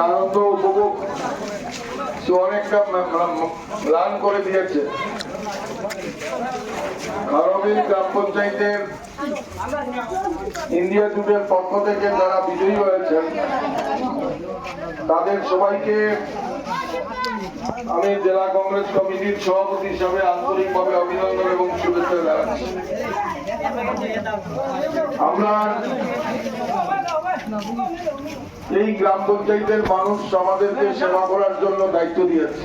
আনন্দ উপভোগ সে অনেকটা ম্লান করে দিয়েছে। খারবিল গ্রাম পঞ্চায়েতের ইন্ডিয়া জুটের পক্ষ থেকে যারা বিজয়ী হয়েছেন তাদের সবাইকে আমি জেলা কংগ্রেস কমিটির সভাপতি হিসাবে আন্তরিকভাবে অভিনন্দন এবং শুভেচ্ছা জানাচ্ছি। আমরা এই গ্রাম পঞ্চায়েতের মানুষ আমাদেরকে সেবা করার জন্য দায়িত্ব দিয়েছে।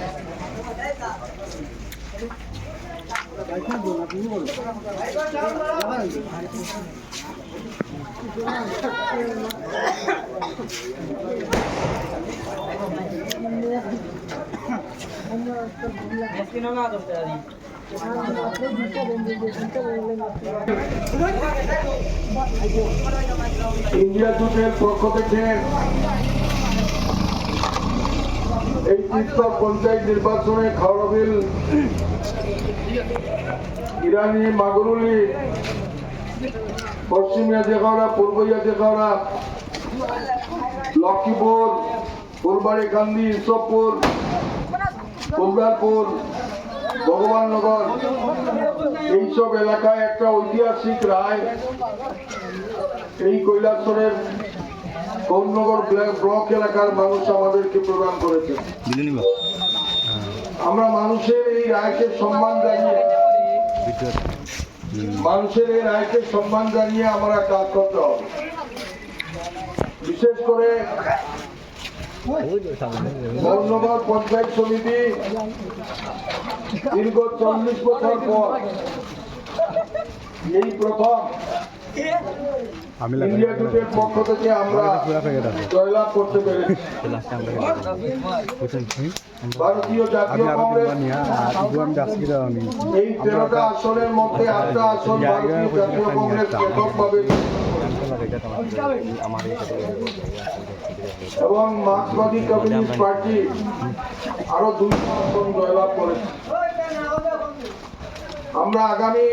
ইন্ডিয়া জুটের পক্ষ থেকে এই তিস্তা পঞ্চায়েত নির্বাচনে খারবিল, ইরানি, মাগুরুলি, পশ্চিমিয়া জেগাওড়া, পূর্বইয়া জেগাওড়া, লক্ষ্মীপুর, ফুলবাড়িকান্দি, ইসবপুর, কুলদারপুর, ভগবাননগর এইসব এলাকায় একটা ঐতিহাসিক রায় এই কৈলাসহরের গৌরনগর ব্লক এলাকার মানুষ আমাদেরকে প্রদান করেছে। আমরা মানুষের এই রায়কে সম্মান জানিয়ে আমরা কাজ করতে হবে। বিশেষ করে গৌরনগর পঞ্চায়েত সমিতি দীর্ঘ 40 বছর পর এই প্রথম ইন্ডিয়া জুটের পক্ষ থেকে আমরা জয়লাভ করতে পেরেছি। ভারতীয় জাতীয় কংগ্রেস এই 13টা আসনের মধ্যে 8টা আসন ভারতীয় জাতীয় কংগ্রেস এককভাবে এবং মার্ক্সবাদী কমিউনিস্ট পার্টি আরো 2টা আসন জয়লাভ করেছে। আমরা আগামী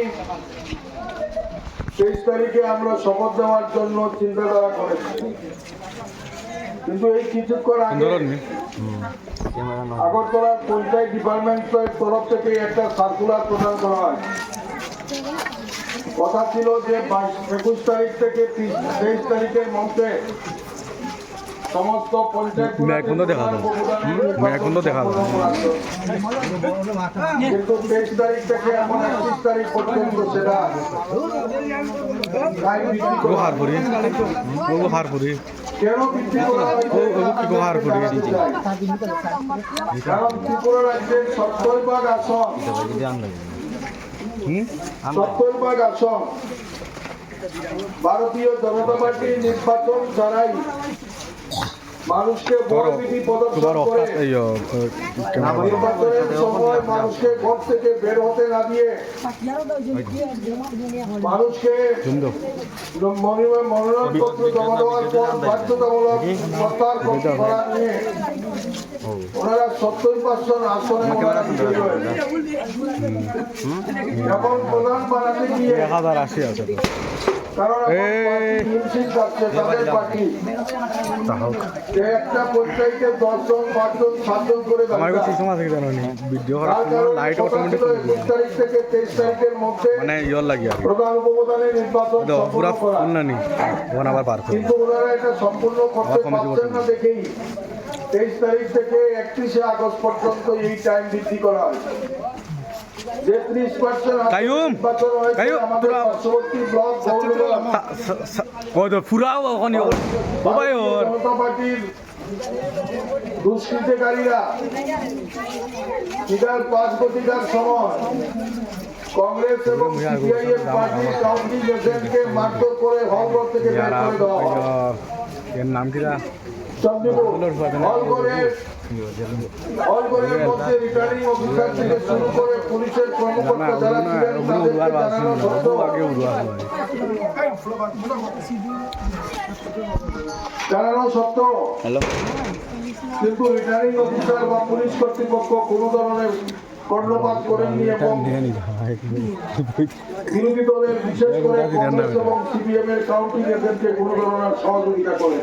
23 তারিখে আমরা শপথ দেওয়ার জন্য চিন্তাধারা করেছি, কিন্তু এই কিছুক্ষণ আগে আগরতলার পঞ্চায়েত ডিপার্টমেন্টের তরফ থেকে একটা সার্কুলার প্রদান করা হয়। কথা ছিল যে 21 তারিখ থেকে 23 তারিখের মধ্যে সমস্ত পঞ্চায়েত কিন্তু 23 তারিখ থেকে এখন 31 তারিখ পর্যন্ত সেটা কেন বৃদ্ধি করা হয়েছে? কারণ ত্রিপুরা রাজ্যের 70% আসন ভারতীয় জনতা পার্টি নির্বাচন ছাড়াই মানুষকে ভয়ভীতি প্রদর্শন করে নির্বাচনের সময় মানুষকে ঘর থেকে বের হতে না দিয়ে মানুষকে মনোনয়নপত্র জমা দেওয়ার পর বাধ্যতামূলক প্রত্যাহার করা নিয়ে ওনারা 70% আসনে এখন প্রধান বানাতে গিয়ে কারণ তাদের পার্টি একটা পঞ্চায়েতে 10 জন 5 জন 7 জন করে প্রধান উপপ্রধানের নির্বাচন কিন্তু ওনারা এটা সম্পূর্ণ করতে পারছেন না দেখেই 23 তারিখ থেকে 31শে আগস্ট পর্যন্ত এই টাইম বৃদ্ধি করা হয়। যে 30% দুষ্কৃতকারীরা ইদার 5 কোটিকার সময় কংগ্রেস এবং সিপিআইএম পার্টির কাউন্টি এজেন্টকে মারধর করে হলঘর থেকে বের করে দেওয়া হয়। এর নাম কি? হলঘরের মধ্যে রিটার্নিং অফিসার থেকে শুরু করে পুলিশের কর্মকর্তা যারা ছিলেন জানানো সত্ত্বেও কিন্তু রিটার্নিং অফিসার বা পুলিশ কর্তৃপক্ষ কোনো ধরনের কর্ণপাত করেননি এবং বিরোধী দলের বিশেষ করে কংগ্রেস এবং সিপিএম এর কাউন্টিং এজেন্টকে কোনো ধরনের সহযোগিতা করেন।